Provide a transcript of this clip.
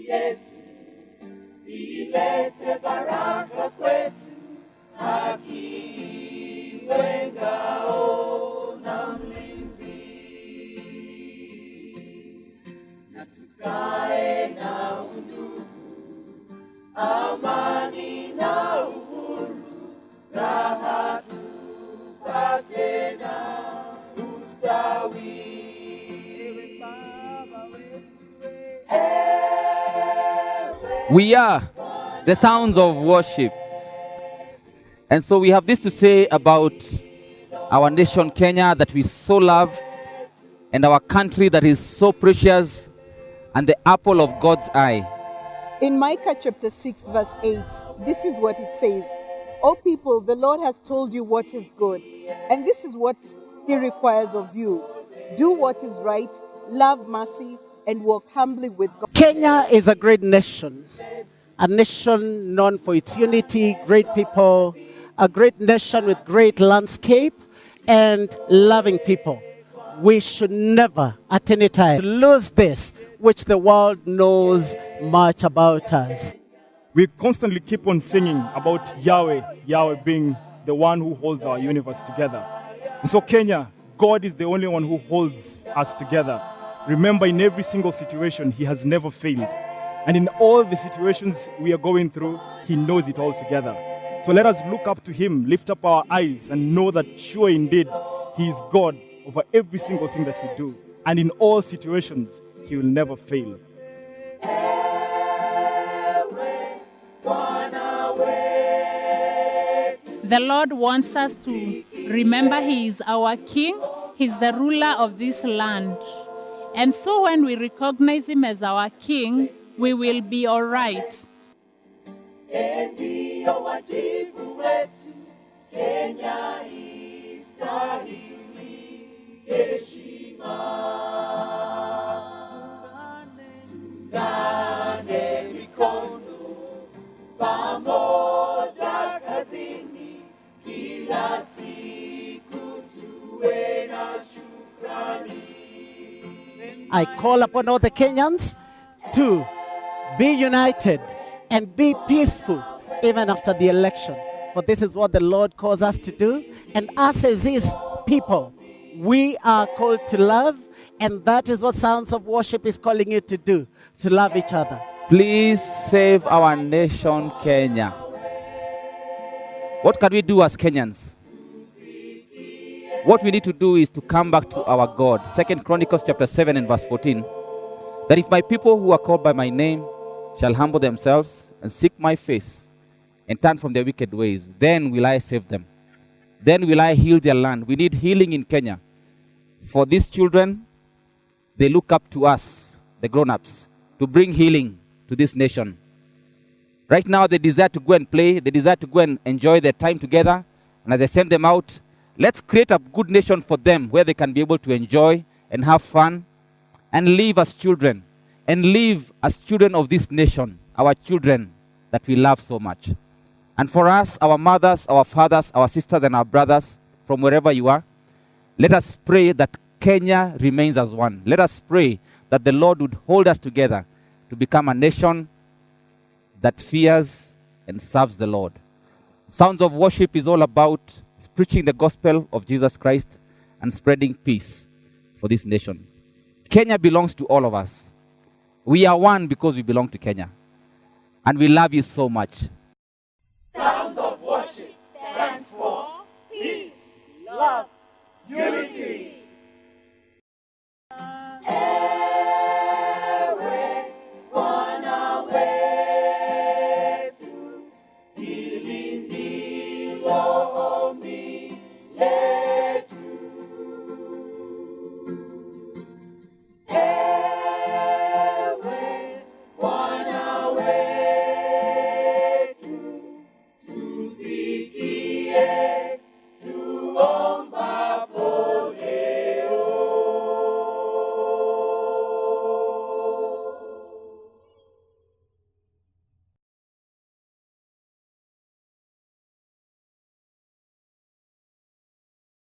Yetu ilete baraka kwetu, haki iwe ngao na mlinzi, na tukae na undugu, amani na uhuru, raha tupate na ustawi. We are the sounds of worship. And so we have this to say about our nation, Kenya, that we so love, and our country that is so precious, and the apple of God's eye. In Micah chapter 6, verse 8, this is what it says. O people, the Lord has told you what is good, and this is what he requires of you. Do what is right, love mercy, and walk humbly with God. Kenya is a great nation, a nation known for its unity, great people, a great nation with great landscape and loving people. We should never, at any time, lose this, which the world knows much about us. We constantly keep on singing about Yahweh, Yahweh being the one who holds our universe together. And so Kenya, God is the only one who holds us together. Remember, in every single situation, he has never failed. And in all the situations we are going through, he knows it all together. So let us look up to him, lift up our eyes, and know that sure indeed, he is God over every single thing that we do. And in all situations, he will never fail. The Lord wants us to remember he is our king. He's the ruler of this land. And so when we recognize him as our king, we will be all right. Ndio wajibu wetu, Kenya istahili heshima. Tungane mikono pamoja kazini, kila siku tuwe na shukrani. I call upon all the Kenyans to be united and be peaceful even after the election. For this is what the Lord calls us to do. And us as his people, we are called to love. And that is what Sounds of Worship is calling you to do, to love each other. Please save our nation, Kenya. What can we do as Kenyans? What we need to do is to come back to our God. 2 Chronicles chapter 7 and verse 14. That if my people who are called by my name shall humble themselves and seek my face and turn from their wicked ways, then will I save them. Then will I heal their land. We need healing in Kenya. For these children, they look up to us, the grown-ups, to bring healing to this nation. Right now, they desire to go and play. They desire to go and enjoy their time together. And as I send them out, let's create a good nation for them where they can be able to enjoy and have fun and live as children. And live as children of this nation, our children that we love so much. And for us, our mothers, our fathers, our sisters, and our brothers, from wherever you are, let us pray that Kenya remains as one. Let us pray that the Lord would hold us together to become a nation that fears and serves the Lord. Sounds of Worship is all about preaching the gospel of Jesus Christ and spreading peace for this nation. Kenya belongs to all of us. We are one because we belong to Kenya. And we love you so much. Sounds of Worship stands for peace, love, unity. Ewe Bwana wetu, hili ndilo